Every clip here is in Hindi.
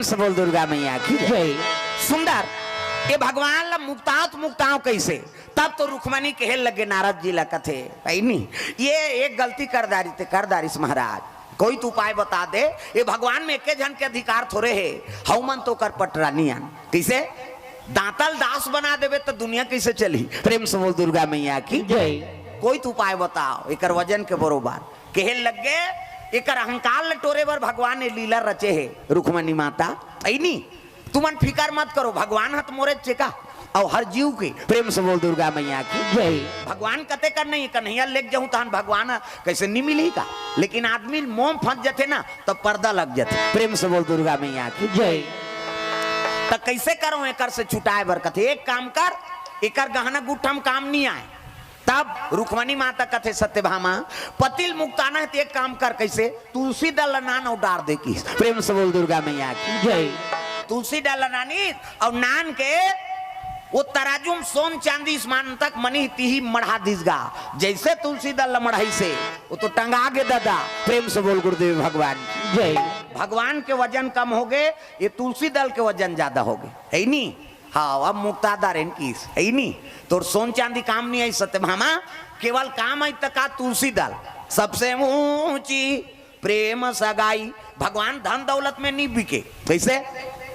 बोल दुर्गा मैया की जय। सुंदर ये भगवान ला मुक्ताओ कैसे तब तो रुक्मणी कहे लगे नारद जी ला कथे नहीं ये एक गलती कर दारिस महाराज कोई तो उपाय बता दे। ये भगवान में एक जन के अधिकार थोड़े है हवमन तो कर पटरानियान कैसे दांतल दास बना देवे तो दुनिया कैसे चली। प्रेम से बोल दुर्गा मैया की जय। कोई तो उपाय बताओ एक वजन के बरोबर कहे लगे एक अहंकार लटोरे बर भगवान ने लीला रचे है रुक्मणी माता नहीं तुमन फिकर मत करो भगवान हत मोरे चेका और हर जीव के प्रेम से बोल दुर्गा मैया की जय। भगवान कते कर नहीं कन्हैया लेक जाऊं तहन भगवान कैसे नहीं मिली का लेकिन आदमी मोम फंस जाते ना तो पर्दा लग जाते। प्रेम से बोल दुर्गा मैया की जय। तो कैसे करो एक से छुटाए बर कथे एक काम कर एक गहना गुठम काम नहीं आए तब रुक्मणी माता कथे सत्यभामा पतिल मुक्ताना है एक काम कर कैसे तुलसी दल नान और डार दे की। प्रेम से बोल दुर्गा मैया की जय। तुलसी दल नानी और नान के वो तराजुम सोन चांदी स्मान तक मनी तिही मढ़ा दिसगा जैसे तुलसी दल मढ़ाई से वो तो टंगा गे दादा। प्रेम से बोल गुरुदेव भगवान जय। भगवान के वजन कम हो गए ये तुलसी दल के वजन ज्यादा हो गए है नहीं। हाँ अब मुक्तादार है नहीं तो सोन चांदी काम नहीं आई सत्यभामा केवल काम आई तक तुलसी दल सबसे ऊंची प्रेम सगाई। भगवान धन दौलत में नहीं बिके कैसे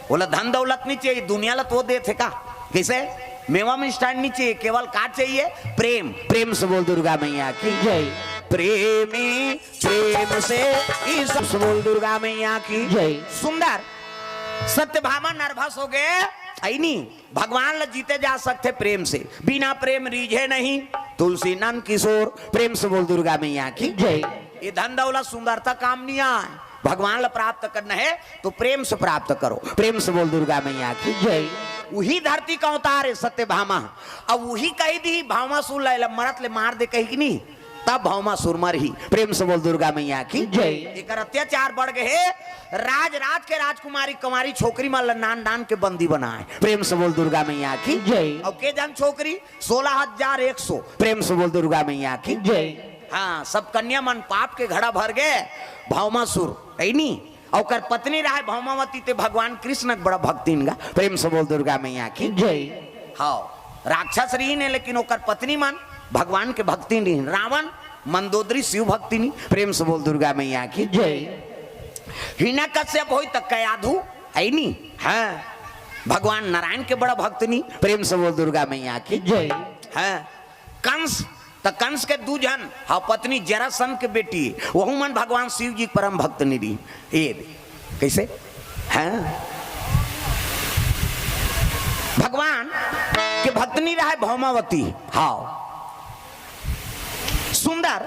बोला धन दौलत नहीं चाहिए दुनिया ला तो दे थे का कैसे मेवा में स्टैंड नहीं चाहिए केवल का चाहिए प्रेम। प्रेम से बोल दुर्गा मैया की जय। प्रेमी प्रेम से सब बोल दुर्गा मैया की जय। सुंदर सत्यभामा नर्वस हो गए नहीं भगवान ला जीते जा सकते प्रेम से बिना प्रेम रीझे नहीं तुलसी नंद किशोर। प्रेम से बोल दुर्गा मैया की जय। ये धन दौलत सुंदरता काम नहीं आए भगवान ला प्राप्त करना है तो प्रेम से प्राप्त करो। प्रेम से बोल दुर्गा मैया की जय। वही धरती का अवतार है सत्यभामा अब वही कही दी भावमासुर ला मरत ले मार दे कही कि नहीं तब भावमासुर मर ही। प्रेम से बोल दुर्गा मैया की जय। एक अत्याचार बढ़ गए राज के राजकुमारी कुमारी छोकरी माल नान नान के बंदी बनाए। प्रेम से बोल दुर्गा मैया की जय। और के जन छोकरी 16,100। प्रेम से बोल दुर्गा मैया की जय। हाँ सब कन्या मन पाप के घड़ा भर गए भावमासुर है नहीं और पत्नी रहा भौमावती ते भगवान कृष्ण बड़ा भक्ति गा। प्रेम से बोल दुर्गा मैया की जय। हाँ राक्षस रही ने लेकिन ओकर पत्नी मन भगवान के भक्ति नहीं रावण मंदोदरी शिव भक्ति नहीं। प्रेम से बोल दुर्गा मैया की जय। हिना कश्यप हो तक कयाधु है नहीं हाँ भगवान नारायण के बड़ा भक्त नहीं। प्रेम से बोल दुर्गा मैया की जय। हाँ कंस तो कंस के दूजन हाँ पत्नी जरासंध के बेटी वह मन भगवान शिव जी परम भक्त निधि ये कैसे हाँ भगवान के भक्तनी रहा भौमावती। हाँ सुंदर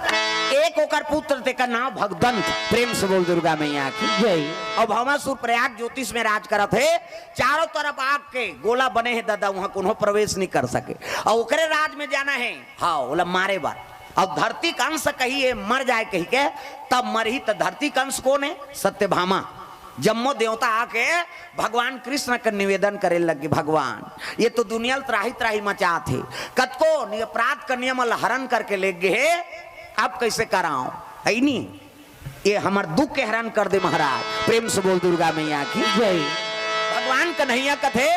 एक ओकर पुत्र ते का नाम भगदंत। प्रेम से बोल दुर्गा मैया की जय। और भौमासुर प्रयाग ज्योतिष में राज करत है चारों तरफ आग के गोला बने हैं दादा वहां कोनो प्रवेश नहीं कर सके और ओकरे राज में जाना है हाँ बोला मारे बार अब धरती कंस कही है मर जाए कही के तब मर ही तो धरती कंस कौन है सत्यभामा। जम्मो देवता आके भगवान कृष्ण का निवेदन करे लगे भगवान ये तो दुनिया त्राही त्राही मचा थे कतको अपराध का नियम हरण करके ले गए अब कैसे कराओ है नहीं ये हमार दुख के हरण कर दे महाराज। प्रेम से बोल दुर्गा मैया की जय। भगवान कन्हैया कथे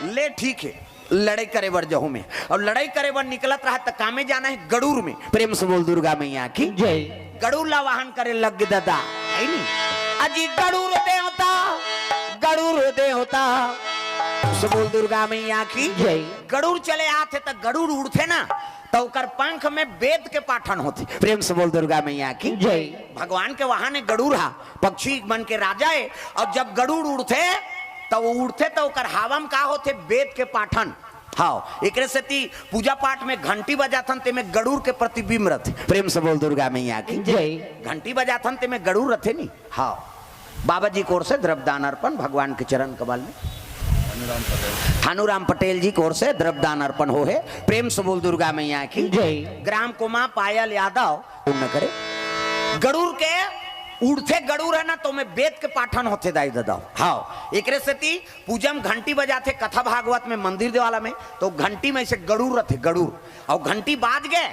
ले ठीक है लड़ाई करे बर जहू में और लड़ाई करे बर निकलत रहा तो कामे जाना है गड़ूर में। प्रेम से बोल दुर्गा मैया की जय। गड़ूर ला वाहन करे लग दादा है नहीं अजी गड़ूर देवता से बोल दुर्गा मैया की जय। गड़ूर चले आते तो गड़ूर उड़ते ना तो उकर पंख में वेद के पाठन होते। प्रेम से बोल दुर्गा मैया की जय। भगवान के वहां ने गड़ूर हा पक्षी मन के राजा है और जब गड़ूर उड़ते तो वो उड़ते तो उकर हावम का होते वेद के पाठन। हाँ एक पूजा पाठ में घंटी बजाथन ते में गड़ूर के प्रतिबिंब रहते। प्रेम से बोल दुर्गा मैया की जय। घंटी बजाथन ते में गड़ूर रहते नहीं। हाँ बाबा जी कोर से द्रव्यदान अर्पण भगवान के चरण कमल में भानुराम पटेल जी कोर से द्रव्यदान अर्पण हो है। प्रेम से बोल दुर्गा मैया की जय। ग्राम कोमा पायल यादव न करे गड़ूर के उड़ते गड़ूर है ना तो मैं वेद के पाठन होते दाई दादा। हाँ एक पूजम घंटी बजाते कथा भागवत में मंदिर देवाला में तो घंटी में से गड़ूर रहते गड़ूर और घंटी बाज गए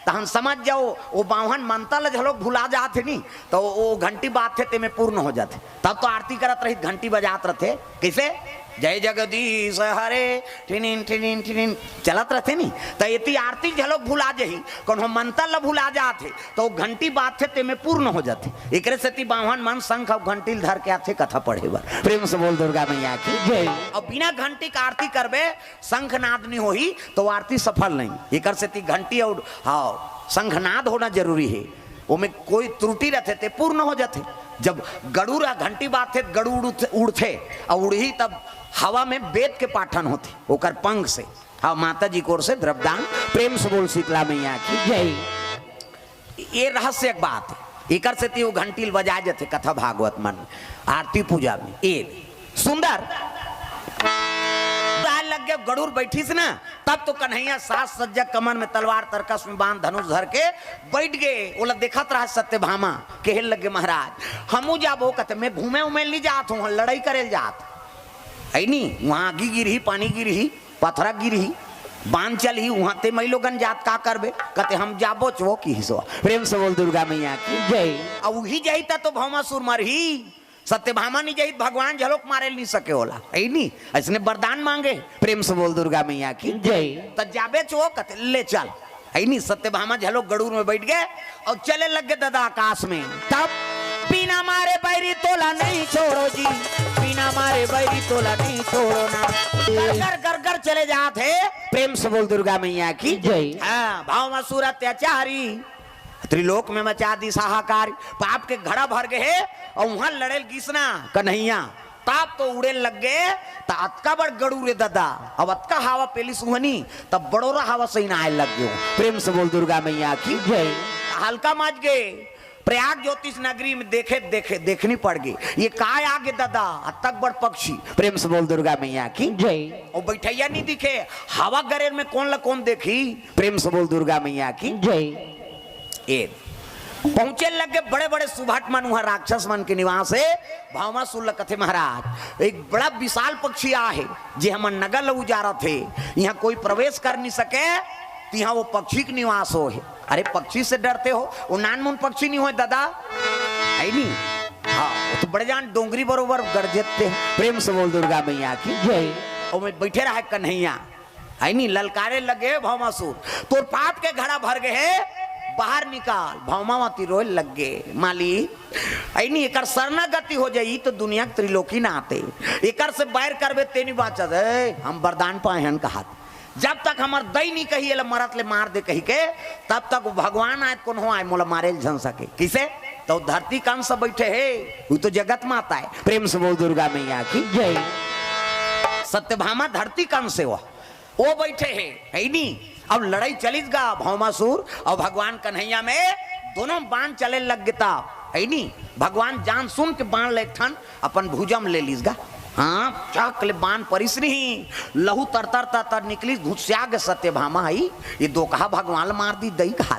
तो हम समझ जाओ वो बावन मनता ल झलोक भुला जाते नहीं तो वो घंटी बात थे में पूर्ण हो जाते। तब तो आरती करत रही घंटी बजात रहते कैसे जय जगदीश हरे टिनिन टिनिन टिनिन चलत रहते नहीं तो ये आरती झलोक भुला जही कौन हम मनता ल भुला जाते तो घंटी बात थे ते में पूर्ण हो जाते। एक से ती बावन मन शंख और घंटी धर के आते कथा पढ़े बार प्रेम से बोल दुर्गा मैया की जय। और बिना घंटी का आरती करबे शंख नाद नहीं होही तो आरती सफल नहीं। एक से ती घंटी और हाँ शंखनाद होना जरूरी है वो में कोई त्रुटि रहते थे पूर्ण हो जाते। जब गड़ूरा घंटी बात थे गड़ू उड़ते और उड़ी तब हवा में वेद के पाठन होते ओकर पंख से। हाँ माता जी को ओर से द्रव्यदान प्रेम से बोल शीतला मैया की जय। ये रहस्य एक बात है एक से ती वो घंटी बजा जाते कथा भागवत मन आरती पूजा में ये सुंदर लग गया गड़ूर बैठी से ना तब तो कन्हैया सास सज्जा कमर में तलवार तरकस में बांध धनुष धर के बैठ गए। ओला देखत रहा सत्यभामा कहल लगे महाराज हमू जाबो कहते मैं घूमे उमे नहीं जात हूँ लड़ाई करे जात है नहीं वहां आगी गिरही पानी गिरही पथरा गिरही बांध चलही वहां ते मई लोगन जात का करबे कहते हम जाबो चो की हिस्सा प्रेम से बोल दुर्गा मैया की जय। अब वही जाता तो भौमासुर मरही सत्यभामा नहीं जाई भगवान झलोक मारे नहीं सके होला है नहीं ऐसने वरदान मांगे प्रेम से बोल दुर्गा मैया की जय। तो जाबे चो कहते ले चल है नहीं सत्यभामा झलोक गड़ूर में बैठ गए और चले लग गए दादा आकाश में। तब बिना मारे बैरी तोला नहीं छोड़ो जी बिना मारे बैरी तोला नहीं छोड़ो ना घर घर घर चले जाते प्रेम से बोल दुर्गा मैया की जय। हाँ भौमासुर अत्याचारी त्रिलोक में मचा दी साहाकार पाप के घड़ा भर गए और वहां लड़े गिसना कन्हैया ताप तो उड़े लग गए तो अतका बड़ गड़ू रे दादा अब अतका हवा पेली सुहनी तब बड़ोरा हवा सही ना आए लग गयो प्रेम से बोल दुर्गा मैया की जय। हल्का मच गए प्रयाग ज्योतिष नगरी में देखे देखे देखनी पड़ गई ये काय आगे दादा अतक बड़ पक्षी प्रेम से बोल दुर्गा मैया की जय। और बैठैया नहीं दिखे हवा गरेर में कौन ला कौन देखी प्रेम से बोल दुर्गा मैया की जय। पहुंचे लगे बड़े बड़े सुभाट मन वहां राक्षस मन के निवास है भौमासुर कथे महाराज एक बड़ा विशाल पक्षी आ है जे हम नगर उजारा थे यहाँ कोई प्रवेश कर नहीं सके तो यहाँ वो पक्षी के निवास हो है। अरे पक्षी से डरते हो वो नानमुन पक्षी नहीं हो दादा है नहीं हाँ वो तो बड़े जान डोंगरी बरोबर गरजते प्रेम से बोल दुर्गा मैया की जय। और मैं बैठे रहा कन्हैया है नहीं ललकारे लगे भौमासुर तो पाप के घड़ा भर गए बाहर निकाल भौमावती रोए लग गए माली ऐनी एकर शरणागति हो जाई तो दुनिया के त्रिलोकी ना आते एकर से बैर करबे तेनी बाचत है हम वरदान पाए हन कहा जब तक हमार दई नहीं कही मरत ले मार दे कही के तब तक भगवान आए कौन हो आए मोला मारे झन सके किसे तो धरती कान से बैठे है वो तो जगत माता है प्रेम से बोल दुर्गा मैया की जय। सत्यभामा धरती कान से वो बैठे है नहीं अब लड़ाई चलीस गा भौमासुर और भगवान कन्हैया में दोनों बाण चले लग गता है नहीं भगवान जान सुन के बाण ले ठन अपन भुजम ले लीस गा हाँ चाक ले बाण परिस नहीं लहू तर तर तर तर निकली घुसिया गे सत्यभामा आई ये दो कहा भगवान मार दी दई कहा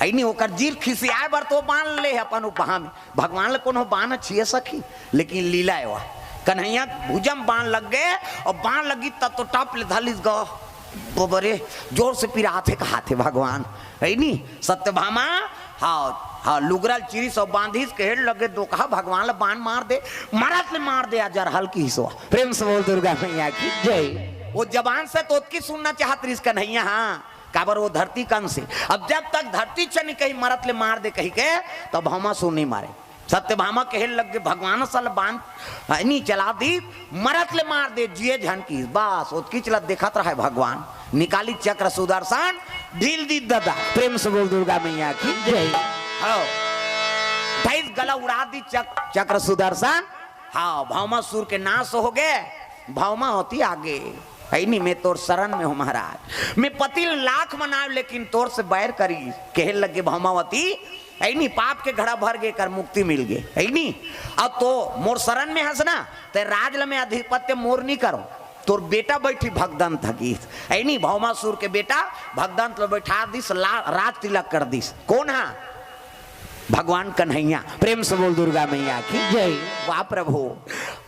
है नहीं होकर जीर खिसियाए बर तो बाण ले अपन उपहा में भगवान ले कोनो बाण छिए सकी लेकिन लीला है वह कन्हैया भुजम बाण लग गए और बाण लगी तब तो टप ले धलिस गो वो बड़े जोर से पिराते कहाते भगवान है नहीं सत्यभामा हाँ हाँ लुगरल चिरी सब बांधिस के हेड लगे दो कहा भगवान ले बाण मार दे मारत ले मार दे अजर हल्की हिस्सा प्रेम से बोल दुर्गा मैया की जय। वो जबान से तो की सुनना चाहत रही कन्हैया हाँ काबर वो धरती कन से अब जब तक धरती चनी कहीं मरत ले मार दे कही के तो भौमासुर नहीं मारे सत्यभामा कहल लग गए भगवान सल बांध नहीं चला दी मरत ले मार दे जिए झनकी बस उसकी चला देखत रहा है भगवान निकाली चक्र सुदर्शन ढील दी दादा प्रेम से बोल दुर्गा मैया की जय। ढाई गला उड़ा दी चक्र सुदर्शन हाँ भौमासुर के नाश हो गए भौमा होती आगे है नहीं मैं तोर शरण में हूँ महाराज मैं पति लाख मनाव लेकिन तोर से बैर करी कहल लगे भौमावती है नहीं पाप के घड़ा भर गए कर मुक्ति मिल गए है नहीं अब तो मोर शरण में हंस ना ते राजल में अधिपत्य मोर नहीं करो तोर बेटा बैठी भगदंत थकी है नहीं भौमासुर के बेटा भगदंत बैठा दिस राज तिलक कर दिस कौन है भगवान कन्हैया, प्रेम से बोल दुर्गा मैया की जय। वाह प्रभु,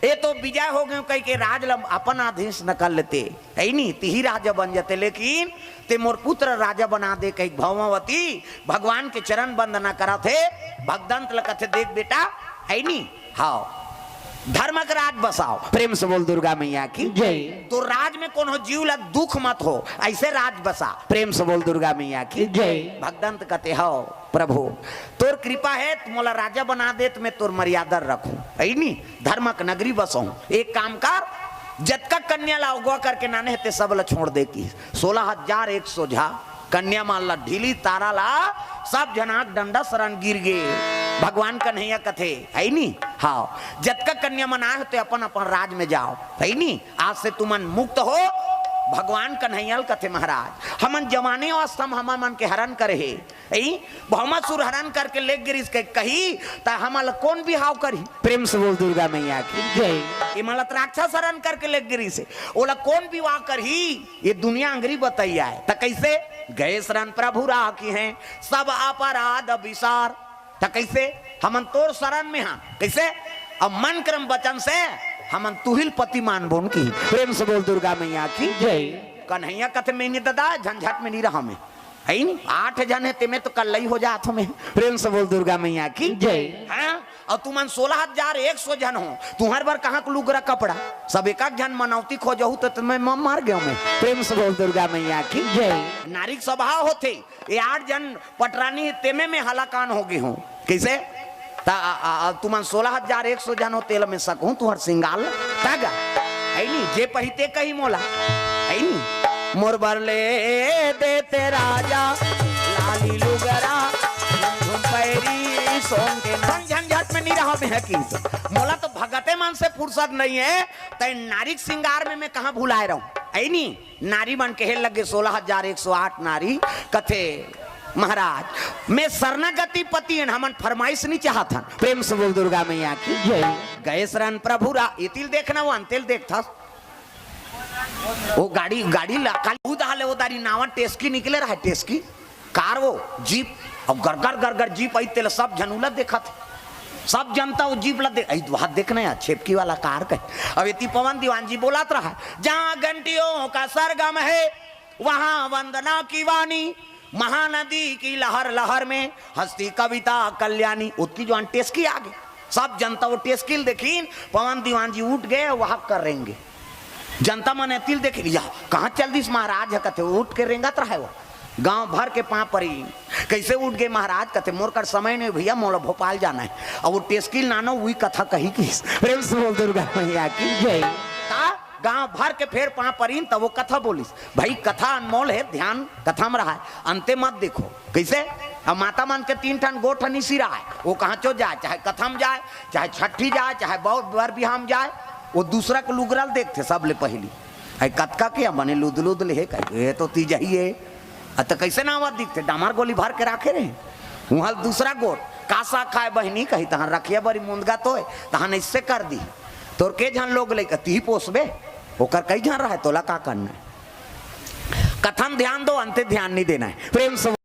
ये तो विजय हो गए कह के राज अपन आदेश न कर लेते है नहीं, तिही राजा बन जाते, लेकिन ते मोर पुत्र राजा बना दे कही भौमावती भगवान के चरण वंदना करा थे, भगदंत लकथे देख बेटा है नहीं, हाँ धर्म का राज बसाओ, प्रेम से बोल दुर्गा मैया की जय। तो राज में कौन हो जीव ला दुख मत हो, ऐसे राज बसा, प्रेम से बोल दुर्गा मैया की जय। भगदंत कहते हो प्रभु तोर कृपा है, तुमला राजा बना दे तो मैं तोर मर्यादा रखूं, है नहीं धर्मक नगरी बसाऊं, एक काम कर जतका कन्या ला उगवा करके नाने हते सब ला छोड़ दे की 16,100 झा कन्या मान ला ढीली तारा ला सब जनाक डंडा शरण गिर गए, भगवान कन्हैया कथे है नी, हाँ जतका कन्या मना है तो अपन अपन राज में जाओ, है नी आज से तुमन मुक्त हो, भगवान कन्हैया कथे महाराज हमन जवानी अवस्था में हमन मन के हरण करे है, भौमासुर हरण करके ले गिरिस के कही ता हमल कौन भी हाव करी, प्रेम से बोल दुर्गा मैया की जय। इमलत राक्षस हरण करके ले गिरिस से ओला कौन भी वाह करही, ये दुनिया अंग्री बताइया है, त कैसे गए शरण प्रभु राखी हैं सब अपराध विसार, त कैसे हमन तोर शरण में हाँ, कैसे अब मन क्रम वचन से हमन तुहिल पति मान बोन की, प्रेम से बोल दुर्गा मैया की जय। कन्हैया कथे में नहीं दादा झंझट में नहीं रहा मैं, है नहीं 8 जन है तेमें तो कल ही हो जात हमें, प्रेम से बोल दुर्गा मैया की जय। हाँ और तुमन 16,100 जन हो, तुम्हार बार कहाँ को लुगरा कपड़ा सब एक जन मनौती खोजहू तो तुम्हें मार गयो मैं, प्रेम से बोल दुर्गा मैया की जय। नारिक स्वभाव होते ये 8 जन पटरानी तेमे में हलाकान हो गए हूँ, कैसे तुमन 16,100 जन हो तेल में सकूं तुहर सिंगाल तागा है नी जे पहिते कही मोला है नी मोर बरले देते राजा लाली लुगरा पैरी सोन के झंझट में नहीं रहा मैं की मोला तो भगते मन से फुर्सत नहीं है, तय नारिक सिंगार में मैं कहाँ भुलाए रहूं, है नी नारी बन के लगे 16,108 नारी कथे महाराज मैं शरणागति पति हमन फरमाइश नहीं चाहत हन, प्रेम से बोल दुर्गा मैया की जय। गए शरण प्रभु रा इतिल देखना वो अंतिल देखता वो गाड़ी गाड़ी उदाले उदारी नावा टेस्की निकले रहा, टेस्की कार वो जीप और गरगर गरगर जीप आई तेल सब जनूला देखा थे, सब जनता वो जीप ला देखना यार छेपकी वाला कार का, अब इति पवन दीवान जी बोलात रहा जहाँ घंटियों का सरगम है वहां वंदना की वाणी, महानदी की लहर लहर में हस्ती कविता कल्याणी, उसकी जो टेस्की आ गई सब जनता वो टेस्किल देखी, पवन दीवान जी उठ गए वहां कर रेंगे, जनता मन तिल देखे या कहाँ चल दी महाराज है कथे उठ के रेंगत रहा है वो गांव भर के पाँ परी कैसे उठ गए महाराज कथे मोर कर समय नहीं भैया मोला भोपाल जाना है, और वो टेस्किल नानो वही कथा कही की, प्रेम से बोल दुर्गा मैया की जय। गांव भर के फेर पाँ परीन तब वो कथा बोलिस, भाई कथा अनमोल है ध्यान कथा में रहा है, अंते मत देखो कैसे अब माता मन के 3 ठन गोठ निसी रहा है, वो कहाँ चो जाए चाहे कथम जाए चाहे छठी जाए चाहे बहुत बार बिहाम जाए, वो दूसरा को लुगरल देखते सब ले पहली है कतका के बने लुद लुद ले कहे तो ती जाइए तो कैसे ना आवाज दिखते डामर गोली भर के रखे रहे, वहाँ दूसरा गोठ कासा खाए बहनी कही तहाँ रखिए बड़ी मुंदगा तो तहाँ इससे कर दी तोर के झन लोग ले ती पोसबे होकर कई झन रहा है तोला का करना है, कथम ध्यान दो अंते ध्यान नहीं देना है, प्रेम से